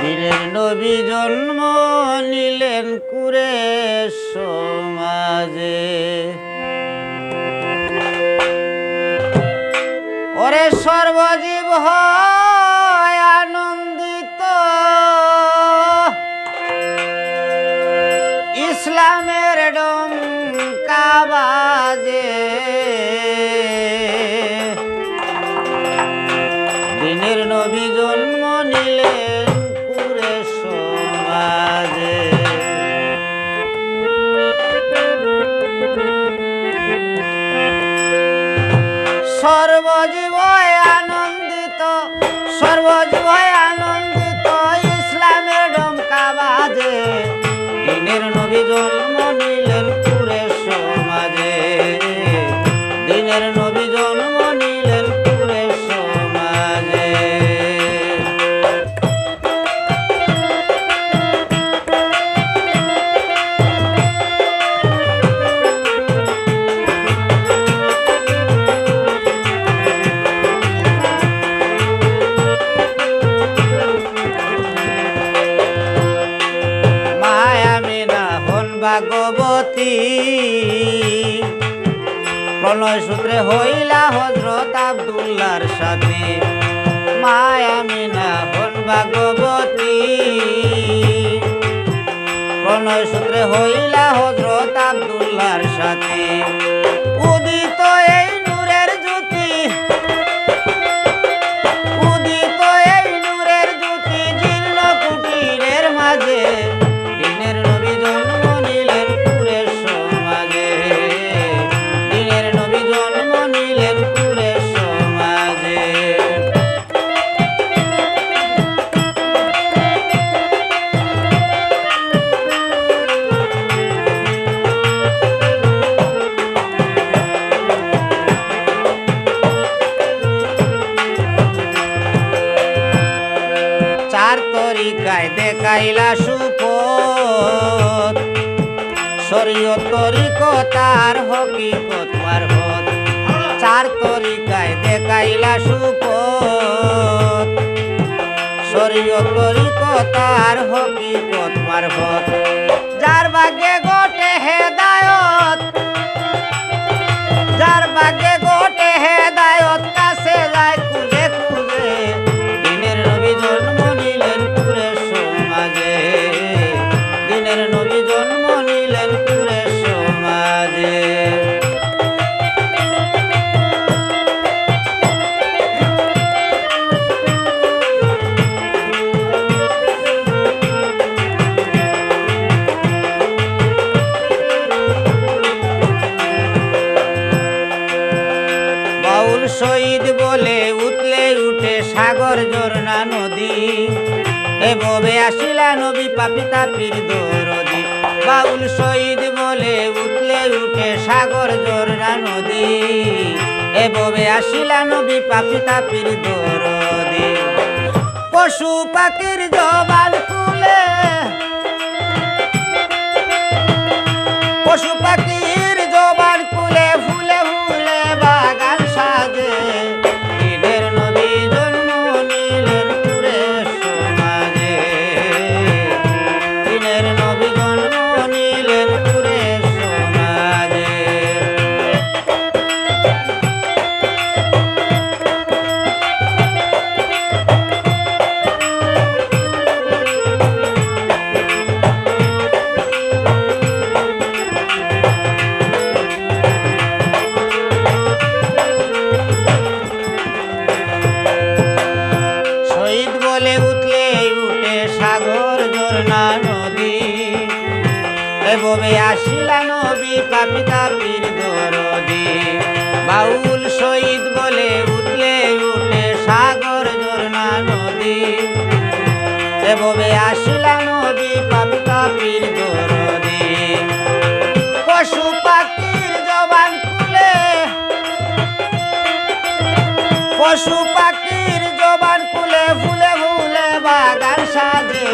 দিনের নবী জন্ম নিলেন কুরেশ সমাজে। ওরে সর্বজীব হয় আনন্দিত, ইসলামের ডঙ্কা বাজে। দিনের নবী জন্ম নিলেন কুরেশ সমাজে। সর্বজীব আনন্দিত, সর্বজীব আনন্দিত, ইসলামের ডঙ্কা বাজে। দিনের নবী জন্ম নিলেন কুরেশ সমাজে। দিনের নবী জন্ম নিলেন কুরেশ সমাজে। ভাগবতী প্রণয় সূত্রে হইলা হযরত আব্দুল্লাহর সাথে। মায়ামিনা হন ভাগবতী প্রণয় সূত্রে হইলা হযরত আব্দুল্লাহর সাথে। উদিত এই নূরের জ্যোতি, উদিত এই নূরের জ্যোতি জীর্ণ কুটিরের মাঝে। দিনের নবী জন্ম নিলেন কুরেশ সমাজে। দিনের নবী জন্ম নিলেন কুরেশ সমাজে। চার তরিকায় দেখাইলা সুপথ, শরীয়ত তরিকত আর হকিকত মারফত। চার তরিকায় দেখাইলা সুপথ, শরীয়ত তরিকত আর হকিকত মারফত। যার ভাগ্যে ঘটে হেদায়ত, যার ভাগ্যে ঘটে হেদায়ত, কাছে যায় খুঁজে খুঁজে। দিনের নবী জন্ম নিলেন কুরেশ সমাজে। দিনের নবী জন্ম নিলেন কুরেশ সমাজে। বাউল শহীদ বলে উতলে উঠে সাগর ঝরনা নদী। এভাবে আসিলা নবী পাপী তাপির দরদি। বাউল শহীদ বলে উতলে উঠে সাগর ঝরনা নদী। এভাবে আসিলা নবী পাপী তাপির দরদি। পশু পাখির জবান খুলে, পশু পাখির জবান খুলে, ফুলে ফুলে বাগান সাজে। দিনের নবী জন্ম নিলেন কুরেশ সমাজে। দিনের নবী জন্ম নিলেন কুরেশ সমাজে। শহীদ বলে উঠলে উঠে সাগর ঝরনা নদী। এভাবে আসিলা নবী পাপী তাপির দরদি। বাউল শহীদ বলে উঠলে উঠে সাগর ঝরনা নদী। এভাবে আসিলা নবী পাপী তাপির দরদি। পশু পাখির জবান খুলে, পশু পাখির জবান খুলে, ফুলে ফুলে বাগান সাজে।